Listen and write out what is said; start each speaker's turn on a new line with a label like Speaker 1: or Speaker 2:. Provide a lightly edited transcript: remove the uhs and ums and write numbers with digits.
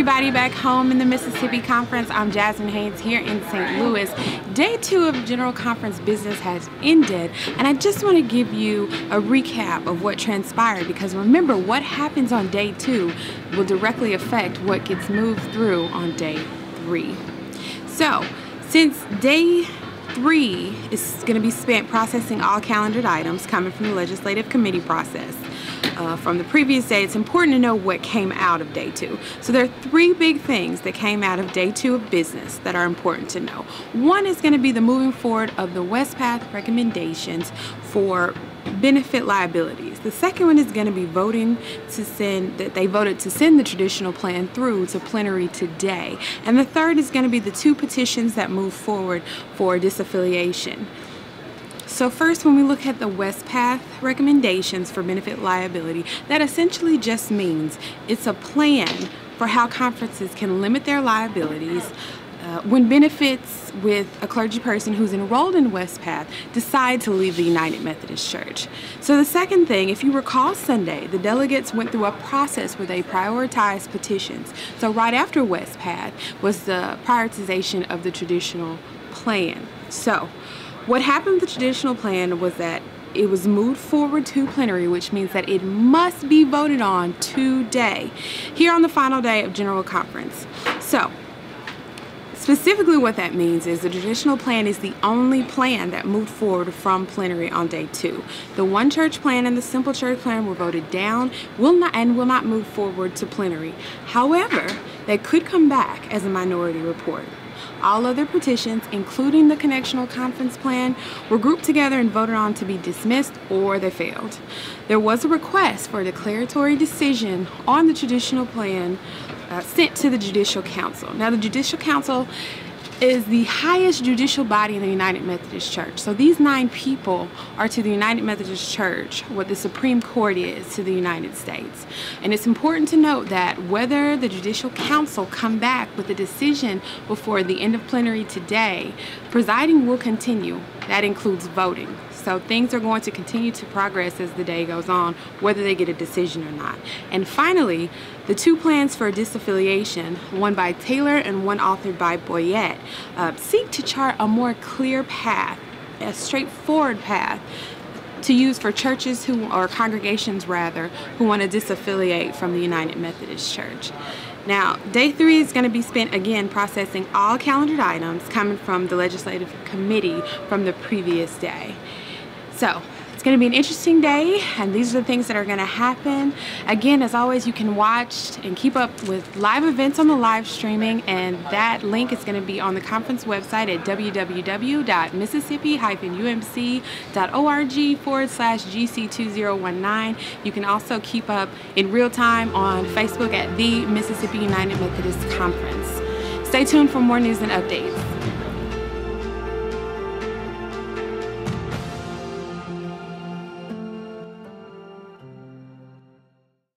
Speaker 1: everybody back home in the Mississippi Conference. I'm Jasmine Haynes here in St. Louis. Day 2 of General Conference business has ended, and I just want to give you a recap of what transpired, because remember, what happens on Day 2 will directly affect what gets moved through on Day 3. So, since Day 3 is going to be spent processing all calendared items coming from the legislative committee process from the previous day, it's important to know what came out of Day 2. So there are 3 big things that came out of Day 2 of business that are important to know. One is going to be the moving forward of the WestPath recommendations for benefit liabilities. The second one is going to be voting to send, that they voted to send the traditional plan through to plenary today. And the third is going to be the 2 petitions that move forward for disaffiliation. So first, when we look at the WestPath recommendations for benefit liability, that essentially just means it's a plan for how conferences can limit their liabilities when benefits with a clergy person who's enrolled in WestPath decide to leave the United Methodist Church. So the second thing, if you recall Sunday, the delegates went through a process where they prioritized petitions. So right after WestPath was the prioritization of the traditional plan. So what happened with the traditional plan was that it was moved forward to plenary, which means that it must be voted on today, here on the final day of General Conference. So specifically what that means is the traditional plan is the only plan that moved forward from plenary on Day 2. The one church plan and the simple church plan were voted down, will not move forward to plenary. However, they could come back as a minority report. All other petitions, including the connectional conference plan, were grouped together and voted on to be dismissed, or they failed. There was a request for a declaratory decision on the traditional plan sent to the Judicial Council. Now, the Judicial Council is the highest judicial body in the United Methodist Church. So these 9 people are to the United Methodist Church what the Supreme Court is to the United States. And it's important to note that whether the Judicial Council come back with a decision before the end of plenary today, presiding will continue. That includes voting. So things are going to continue to progress as the day goes on, whether they get a decision or not. And finally, the 2 plans for disaffiliation, one by Taylor and one authored by Boyette, seek to chart a more clear path, a straightforward path to use for churches or congregations rather, who want to disaffiliate from the United Methodist Church. Now, Day 3 is going to be spent again processing all calendared items coming from the legislative committee from the previous day. So it's going to be an interesting day, and these are the things that are going to happen. Again, as always, you can watch and keep up with live events on the live streaming, and that link is going to be on the conference website at www.mississippi-umc.org/GC2019. You can also keep up in real time on Facebook at the Mississippi United Methodist Conference. Stay tuned for more news and updates.